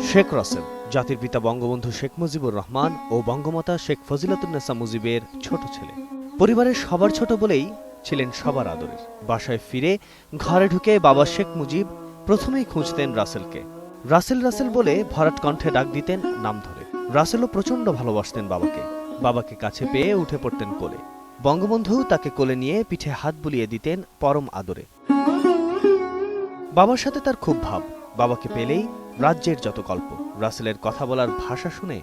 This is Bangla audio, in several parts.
শেখ রাসেল জাতির পিতা বঙ্গবন্ধু শেখ মুজিবুর রহমান ও বঙ্গমাতা শেখ ফজিলাতুন্নেসা মুজিবের ছোট ছেলে। পরিবারের সবার ছোট বলেই ছিলেন সবার আদরের। বাসায় ফিরে ঘরে ঢুকে বাবা শেখ মুজিব প্রথমেই খুঁজতেন রাসেলকে। রাসেল রাসেল বলে ভরাট কণ্ঠে ডাক দিতেন নাম ধরে। রাসেলও প্রচণ্ড ভালোবাসতেন বাবাকে। বাবাকে কাছে পেয়ে উঠে পড়তেন কোলে। বঙ্গবন্ধু তাকে কোলে নিয়ে পিঠে হাত বুলিয়ে দিতেন পরম আদরে। বাবার সাথে তার খুব ভাব। বাবাকে পেলেই রাজ্যের যত গল্প। রাসেলের কথা বলার ভাষা শুনে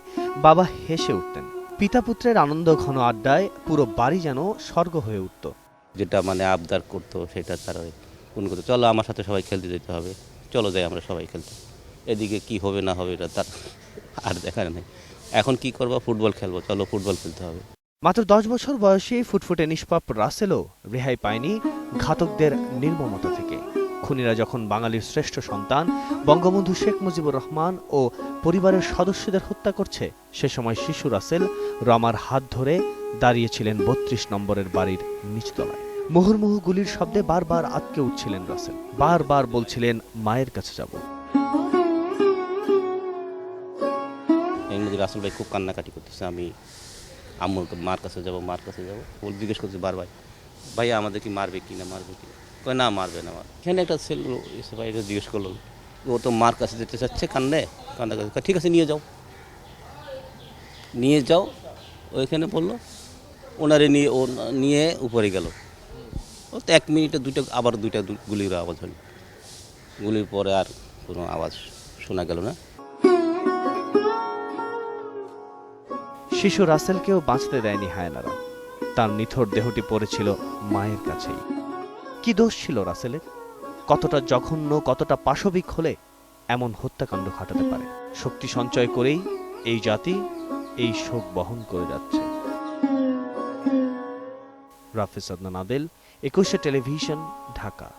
বাবা হেসে উঠতেন। পিতা পুত্রের আনন্দ ঘন আড্ডায় পুরো বাড়ি যেন স্বর্গ হয়ে উঠত। যেটা মানে আবদার করতো সেটা তারা কোন করতো, চলো আমার সাথে সবাই খেলতে যেতে হবে, চলো যাই আমরা সবাই খেলতে। এদিকে কি হবে না হবে এটা তার আর দেখার নেই। এখন কি করবো, ফুটবল খেলবো, চলো ফুটবল খেলতে হবে। মাত্র 10 বছর বয়সে ফুটফুটে নিষ্পাপ রাসেলও রেহাই পায়নি ঘাতকদের নির্মমতা থেকে। খুনিরা যখন বাঙালির শ্রেষ্ঠ সন্তান বঙ্গবন্ধু শেখ মুজিবুর রহমান ও পরিবারের সদস্যদের হত্যা করছে, সে সময় শিশু রাসেল রমার হাত ধরে দাঁড়িয়েছিলেন 32 নম্বরের বাড়ির নিচতলায়। মুহুর্মুহু গুলির শব্দে বারবার আটকে উঠছিলেন রাসেল। বারবার বলছিলেন মায়ের কাছে যাব। রাসেল ভাই খুব কান্নাকাটি করতেছে, আমি আম্মুর মার কাছে যাবো, মার কাছে যাবো। বল জিজ্ঞেস করছে বারবার, ভাইয়া আমাদের কি মারবে কি না, মারবে কি না, মারবে না। এখানে একটা ছেলে এসে ভাই জিজ্ঞেস করলো, ও তো মার কাছে যেতে চাচ্ছে, কান্দা ঠিক আছে নিয়ে যাও, নিয়ে যাও। ওইখানে বললো, ওনারে নিয়ে ও নিয়ে উপরে গেল। ও তো 1 মিনিটে আবার দুইটা গুলির আওয়াজ হল। গুলির পরে আর কোনো আওয়াজ শোনা গেল না। শিশু রাসেলকেও বাঁচতে দেয়নি হায়নারা। তার নিথর দেহটি পড়েছিল মায়ের কাছেই। কি দোষ ছিল রাসেলের? কতটা জঘন্য, কতটা পাশবিক হলে এমন হত্যাকাণ্ড ঘটাতে পারে? শক্তি সঞ্চয় করেই এই জাতি এই শোক বহন করে যাচ্ছে। রাফেজ আদনান আদেল, 21 টেলিভিশন, ঢাকা।